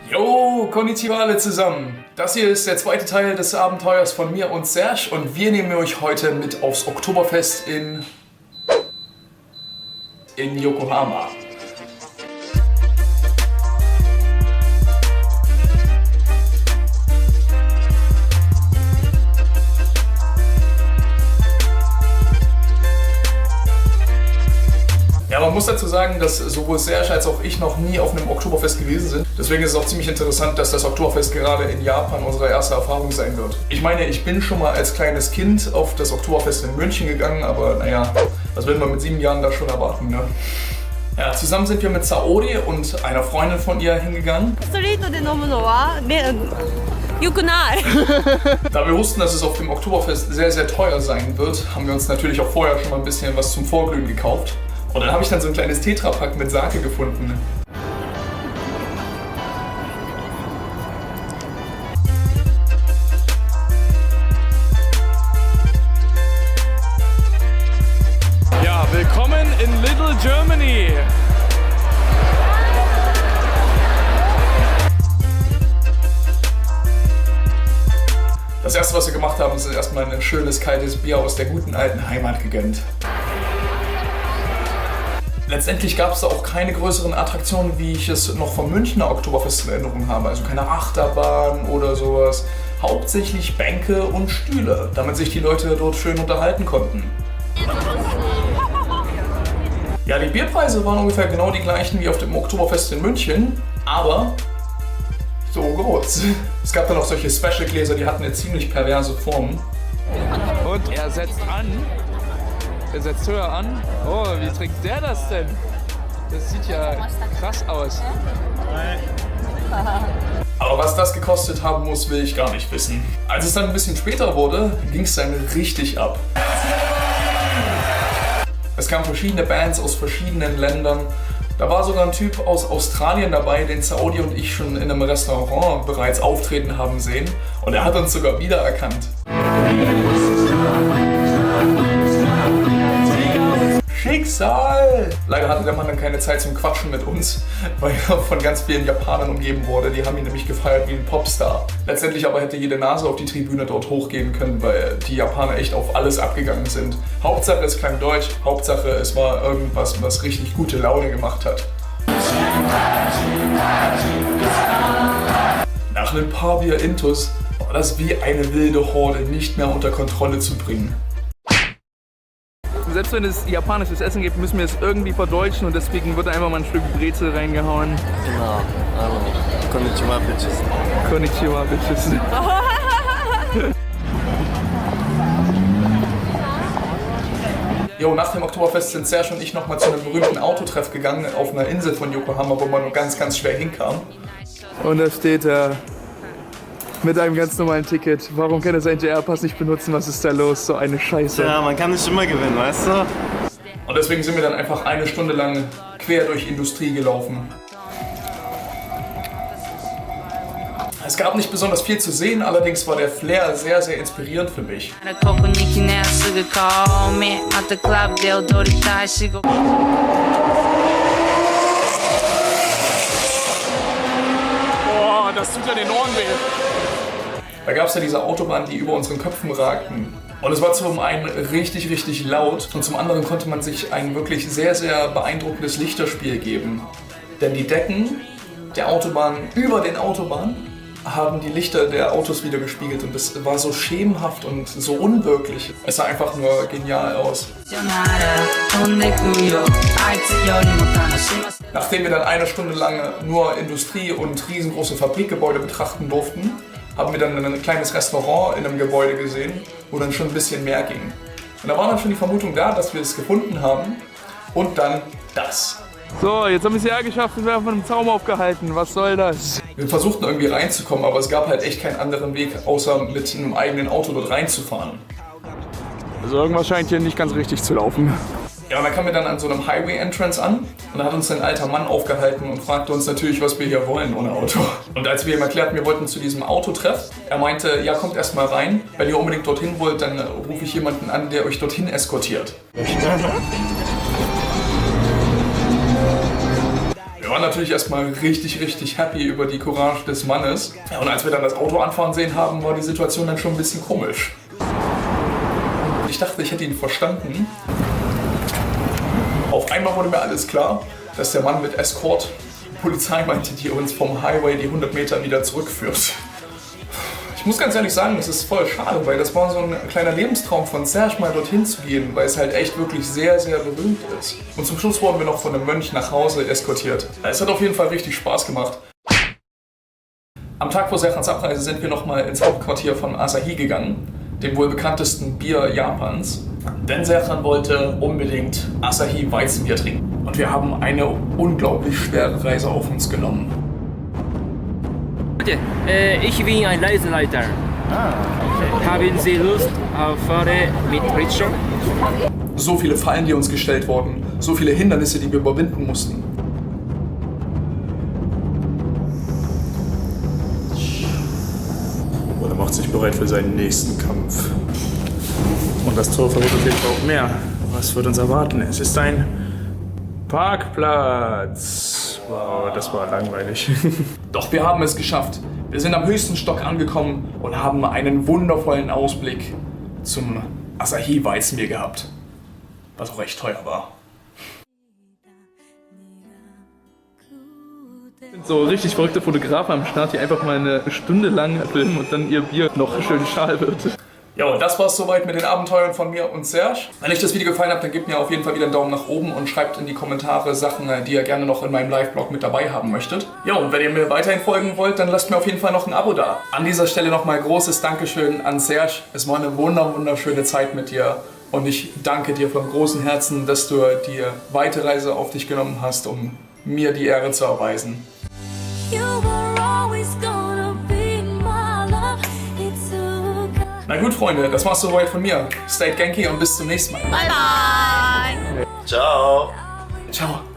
Jo, konnichiwa alle zusammen. Das hier ist der zweite Teil des Abenteuers von mir und Serge und wir nehmen euch heute mit aufs Oktoberfest in Yokohama. Ja, man muss dazu sagen, dass sowohl Serge als auch ich noch nie auf einem Oktoberfest gewesen sind. Deswegen ist es auch ziemlich interessant, dass das Oktoberfest gerade in Japan unsere erste Erfahrung sein wird. Ich meine, ich bin schon mal als kleines Kind auf das Oktoberfest in München gegangen, aber naja, was will man mit 7 Jahren da schon erwarten, ne? Ja, zusammen sind wir mit Saori und einer Freundin von ihr hingegangen. Da wir wussten, dass es auf dem Oktoberfest sehr, sehr teuer sein wird, haben wir uns natürlich auch vorher schon mal ein bisschen was zum Vorglühen gekauft. Und dann habe ich dann so ein kleines Tetrapack mit Sake gefunden. Ja, willkommen in Little Germany. Das erste, was wir gemacht haben, ist erstmal ein schönes kaltes Bier aus der guten alten Heimat gegönnt. Letztendlich gab es da auch keine größeren Attraktionen, wie ich es noch vom Münchner Oktoberfest in Erinnerung habe. Also keine Achterbahn oder sowas. Hauptsächlich Bänke und Stühle, damit sich die Leute dort schön unterhalten konnten. Ja, die Bierpreise waren ungefähr genau die gleichen wie auf dem Oktoberfest in München, aber so groß. Es gab dann noch solche Special-Gläser, die hatten eine ziemlich perverse Form. Und er setzt an. Er setzt höher an. Oh, wie trinkt der das denn? Das sieht ja krass aus. Aber was das gekostet haben muss, will ich gar nicht wissen. Als es dann ein bisschen später wurde, ging es dann richtig ab. Es kamen verschiedene Bands aus verschiedenen Ländern. Da war sogar ein Typ aus Australien dabei, den Saudi und ich schon in einem Restaurant bereits auftreten haben sehen. Und er hat uns sogar wiedererkannt. Schicksal! Leider hatte der Mann dann keine Zeit zum Quatschen mit uns, weil er von ganz vielen Japanern umgeben wurde. Die haben ihn nämlich gefeiert wie ein Popstar. Letztendlich aber hätte jede Nase auf die Tribüne dort hochgehen können, weil die Japaner echt auf alles abgegangen sind. Hauptsache es klang deutsch, Hauptsache es war irgendwas, was richtig gute Laune gemacht hat. Nach ein paar Bier Intus war das wie eine wilde Horde nicht mehr unter Kontrolle zu bringen. Selbst wenn es japanisches Essen gibt, müssen wir es irgendwie verdeutschen und deswegen wird einfach mal ein Stück Brezel reingehauen. Genau, konnichiwa, bitches. Konnichiwa, bitches. Jo, nach dem Oktoberfest sind Serge und ich nochmal zu einem berühmten Autotreff gegangen auf einer Insel von Yokohama, wo man nur ganz, ganz schwer hinkam. Und da steht er mit einem ganz normalen Ticket. Warum kann er seinen JR-Pass nicht benutzen? Was ist da los? So eine Scheiße. Ja, man kann nicht immer gewinnen, weißt du? Und deswegen sind wir dann einfach eine Stunde lang quer durch Industrie gelaufen. Es gab nicht besonders viel zu sehen, allerdings war der Flair sehr, sehr inspirierend für mich. Boah, das tut ja den Ohren weh. Da gab es ja diese Autobahnen, die über unseren Köpfen ragten. Und es war zum einen richtig, richtig laut und zum anderen konnte man sich ein wirklich sehr, sehr beeindruckendes Lichterspiel geben. Denn die Decken der Autobahn über den Autobahnen haben die Lichter der Autos wieder gespiegelt und das war so schemenhaft und so unwirklich. Es sah einfach nur genial aus. Nachdem wir dann eine Stunde lang nur Industrie und riesengroße Fabrikgebäude betrachten durften, haben wir dann ein kleines Restaurant in einem Gebäude gesehen, wo dann schon ein bisschen mehr ging. Und da war dann schon die Vermutung da, dass wir es gefunden haben. Und dann das. So, jetzt haben wir es ja geschafft und werden von einem Zaum aufgehalten. Was soll das? Wir versuchten irgendwie reinzukommen, aber es gab halt echt keinen anderen Weg, außer mit einem eigenen Auto dort reinzufahren. Also irgendwas scheint hier nicht ganz richtig zu laufen. Ja, und dann kamen wir dann an so einem Highway-Entrance an und da hat uns ein alter Mann aufgehalten und fragte uns natürlich, was wir hier wollen ohne Auto. Und als wir ihm erklärten, wir wollten zu diesem Autotreff, er meinte, ja, kommt erst mal rein. Wenn ihr unbedingt dorthin wollt, dann rufe ich jemanden an, der euch dorthin eskortiert. natürlich erstmal richtig, richtig happy über die Courage des Mannes. Ja, und als wir dann das Auto anfahren sehen haben, war die Situation dann schon ein bisschen komisch. Ich dachte, ich hätte ihn verstanden. Auf einmal wurde mir alles klar, dass der Mann mit Escort Polizei meinte, die uns vom Highway die 100 Meter wieder zurückführt. Ich muss ganz ehrlich sagen, das ist voll schade, weil das war so ein kleiner Lebenstraum von Serge, mal dorthin zu gehen, weil es halt echt wirklich sehr, sehr berühmt ist. Und zum Schluss wurden wir noch von einem Mönch nach Hause eskortiert. Es hat auf jeden Fall richtig Spaß gemacht. Am Tag vor Serhans Abreise sind wir nochmal ins Hauptquartier von Asahi gegangen, dem wohl bekanntesten Bier Japans. Denn Serhan wollte unbedingt Asahi Weizenbier trinken. Und wir haben eine unglaublich schwere Reise auf uns genommen. Ich bin ein Reiseleiter. Haben Sie Lust auf Fahrt mit Rickshaw? So viele Fallen, die uns gestellt wurden, so viele Hindernisse, die wir überwinden mussten. Und er macht sich bereit für seinen nächsten Kampf. Und das Tor verrät auf jeden Fall auch mehr. Was wird uns erwarten? Es ist ein Parkplatz. Wow, das war langweilig. Doch wir haben es geschafft. Wir sind am höchsten Stock angekommen und haben einen wundervollen Ausblick zum Asahi Weizenbier gehabt. Was auch recht teuer war. So richtig verrückte Fotografen am Start, die einfach mal eine Stunde lang filmen und dann ihr Bier noch schön schal wird. Ja, und das war's soweit mit den Abenteuern von mir und Serge. Wenn euch das Video gefallen hat, dann gebt mir auf jeden Fall wieder einen Daumen nach oben und schreibt in die Kommentare Sachen, die ihr gerne noch in meinem Live-Blog mit dabei haben möchtet. Ja, und wenn ihr mir weiterhin folgen wollt, dann lasst mir auf jeden Fall noch ein Abo da. An dieser Stelle nochmal großes Dankeschön an Serge. Es war eine wunderschöne Zeit mit dir. Und ich danke dir von großem Herzen, dass du die weite Reise auf dich genommen hast, um mir die Ehre zu erweisen. Na gut, Freunde, das war's soweit von mir. Stay Genki und bis zum nächsten Mal. Bye bye. Ciao. Ciao.